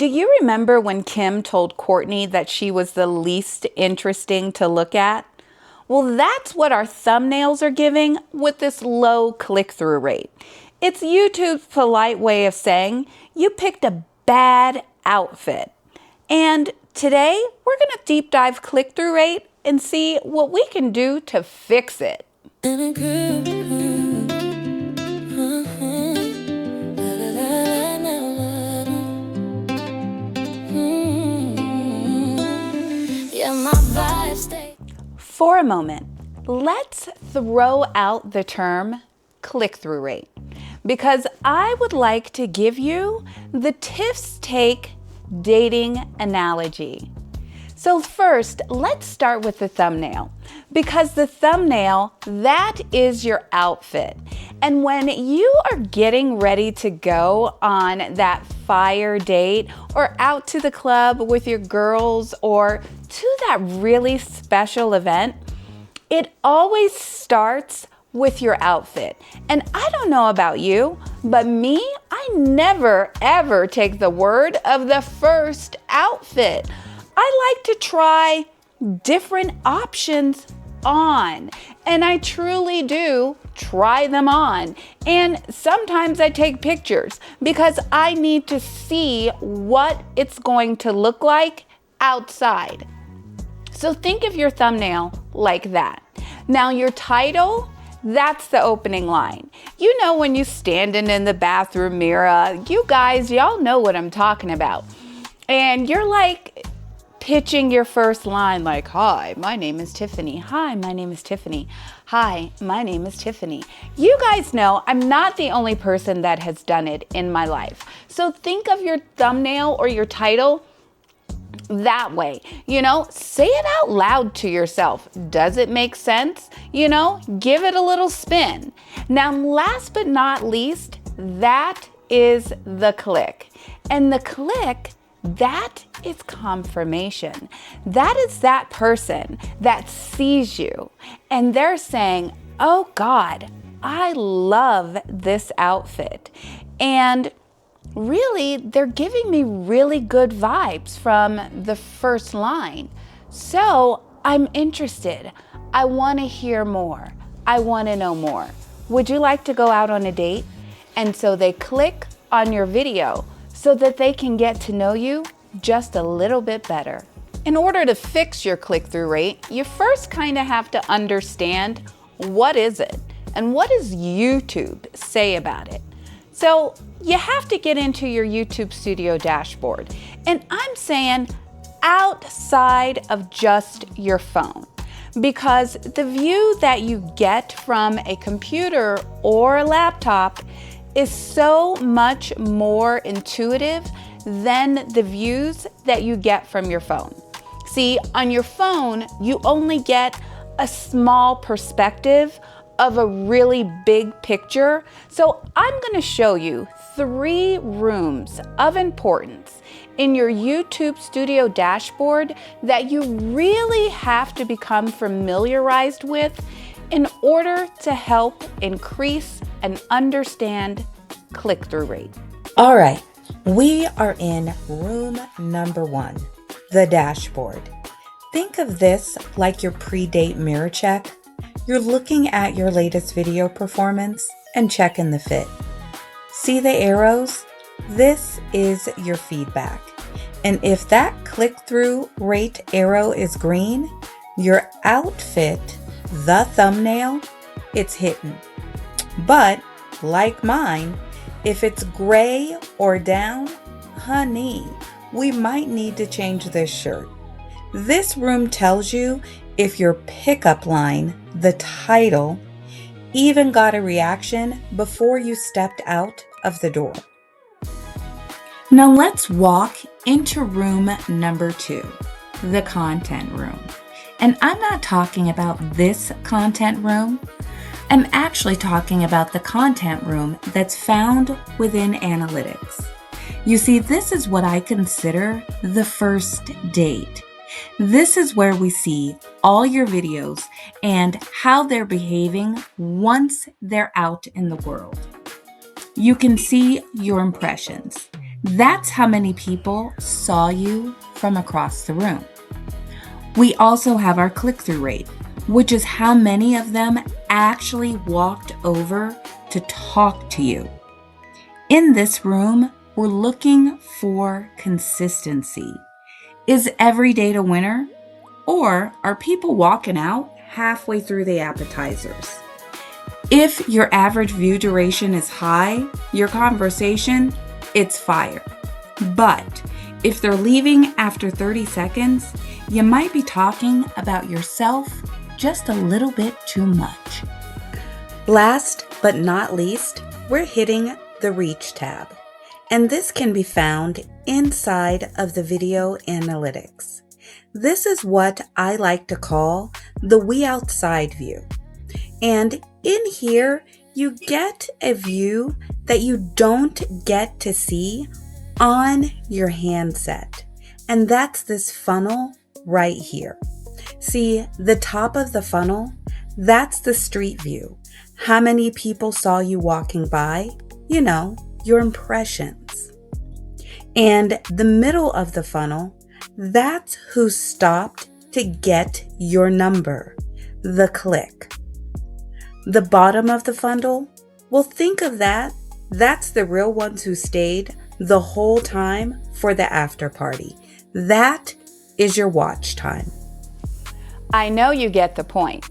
Do you remember when Kim told Kourtney that she was the least interesting to look at? Well, that's what our thumbnails are giving with this low click-through rate. It's YouTube's polite way of saying you picked a bad outfit. And today, we're going to deep dive click-through rate and see what we can do to fix it. For a moment, let's throw out the term click-through rate because I would like to give you the Tiffs take dating analogy. So first, let's start with the thumbnail because the thumbnail, that is your outfit. And when you are getting ready to go on that fire date or out to the club with your girls or to that really special event, it always starts with your outfit. And I don't know about you, but me, I never ever take the word of the first outfit. I like to try different options on, and I truly do try them on. And sometimes I take pictures because I need to see what it's going to look like outside. So think of your thumbnail like that. Now your title, that's the opening line. You know when you standing in the bathroom mirror, you guys, y'all know what I'm talking about. And you're like pitching your first line like, hi, my name is Tiffany. Hi, my name is Tiffany. Hi, my name is Tiffany. You guys know I'm not the only person that has done it in my life. So think of your thumbnail or your title that way, say it out loud to yourself. Does it make sense? Give it a little spin. Now, last but not least, that is the click. And the click, that is confirmation. That is that person that sees you and they're saying, oh God, I love this outfit. And really, they're giving me really good vibes from the first line. So I'm interested. I want to hear more. I want to know more. Would you like to go out on a date? And so they click on your video so that they can get to know you just a little bit better. In order to fix your click-through rate, you first kind of have to understand what is it and what does YouTube say about it. So you have to get into your YouTube Studio dashboard. And I'm saying outside of just your phone, because the view that you get from a computer or a laptop is so much more intuitive than the views that you get from your phone. See, on your phone, you only get a small perspective of a really big picture. So I'm going to show you 3 rooms of importance in your YouTube Studio dashboard that you really have to become familiarized with in order to help increase and understand click-through rate. All right, we are in room number 1, the dashboard. Think of this like your pre-date mirror check. You're looking at your latest video performance and checking the fit. See the arrows? This is your feedback. And if that click-through rate arrow is green, your outfit, the thumbnail, it's hitting. But like mine, if it's gray or down, honey, we might need to change this shirt. This room tells you if your pickup line, the title, even got a reaction before you stepped out of the door. Now let's walk into room number 2, the content room. And I'm not talking about this content room. I'm actually talking about the content room that's found within analytics. You see, this is what I consider the first date. This is where we see all your videos and how they're behaving once they're out in the world. You can see your impressions. That's how many people saw you from across the room. We also have our click-through rate, which is how many of them actually walked over to talk to you. In this room, we're looking for consistency. Is every date a winner? Or are people walking out halfway through the appetizers? If your average view duration is high, your conversation, it's fire. But if they're leaving after 30 seconds, you might be talking about yourself just a little bit too much. Last but not least, we're hitting the Reach tab. And this can be found inside of the video analytics. This is what I like to call the We Outside view. And in here, you get a view that you don't get to see on your handset. And that's this funnel right here. See, the top of the funnel, that's the street view. How many people saw you walking by? You know, your impressions. And the middle of the funnel, that's who stopped to get your number, the click. The bottom of the funnel, well, think of that. That's the real ones who stayed the whole time for the after party. That is your watch time. I know you get the point.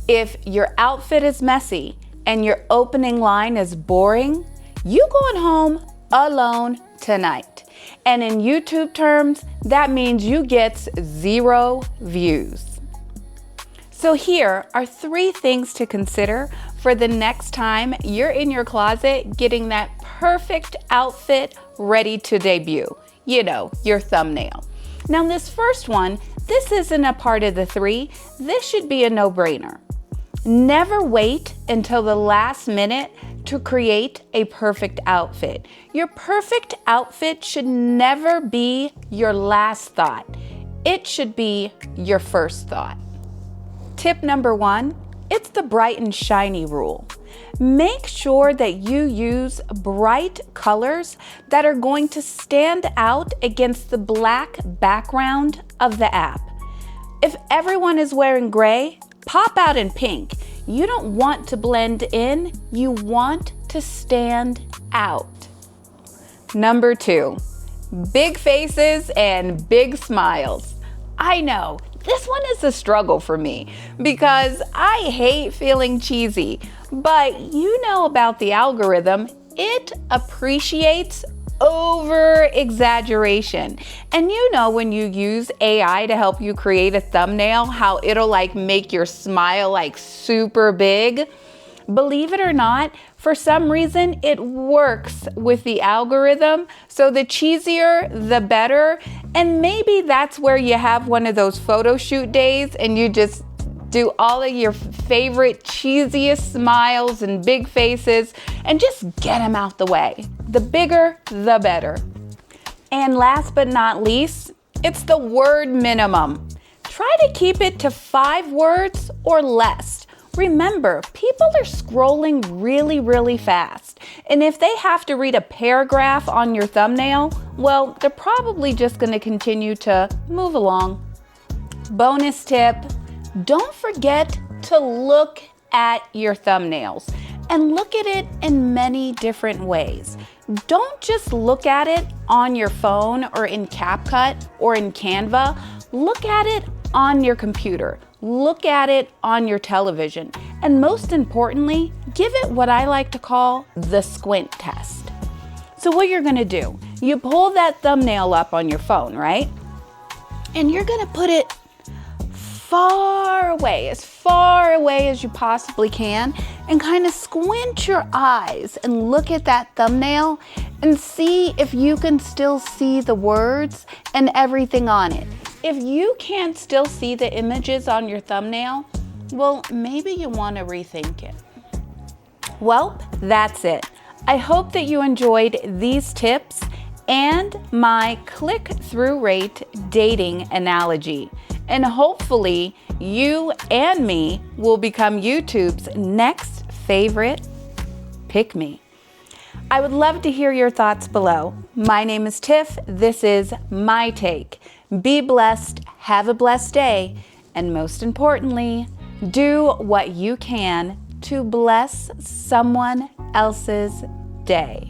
If your outfit is messy and your opening line is boring, you going home alone tonight. And in YouTube terms, that means you get 0 views. So here are 3 things to consider for the next time you're in your closet getting that perfect outfit ready to debut. You know, your thumbnail. Now this first one, this isn't a part of the 3. This should be a no-brainer. Never wait until the last minute to create a perfect outfit. Your perfect outfit should never be your last thought. It should be your first thought. Tip number 1, it's the bright and shiny rule. Make sure that you use bright colors that are going to stand out against the black background of the app. If everyone is wearing gray, pop out in pink. You don't want to blend in, you want to stand out. Number 2, big faces and big smiles. I know, this one is a struggle for me because I hate feeling cheesy, but you know about the algorithm, it appreciates over exaggeration. And you know when you use AI to help you create a thumbnail, how it'll like make your smile like super big. Believe it or not, for some reason it works with the algorithm. So the cheesier, the better. And maybe that's where you have one of those photo shoot days and you just do all of your favorite cheesiest smiles and big faces and just get them out the way. The bigger, the better. And last but not least, it's the word minimum. Try to keep it to 5 words or less. Remember, people are scrolling really fast. And if they have to read a paragraph on your thumbnail, well, they're probably just going to continue to move along. Bonus tip, don't forget to look at your thumbnails and look at it in many different ways. Don't just look at it on your phone or in CapCut or in Canva. Look at it on your computer. Look at it on your television. And most importantly, give it what I like to call the squint test. So what you're gonna do, you pull that thumbnail up on your phone, right? And you're gonna put it as far away as you possibly can, and kind of squint your eyes and look at that thumbnail and see if you can still see the words and everything on it. If you can't still see the images on your thumbnail, well, maybe you want to rethink it. Well, that's it. I hope that you enjoyed these tips and my click-through rate dating analogy. And hopefully you and me will become YouTube's next favorite pick-me. I would love to hear your thoughts below. My name is Tiff. This is My Take. Be blessed, have a blessed day, and most importantly, do what you can to bless someone else's day.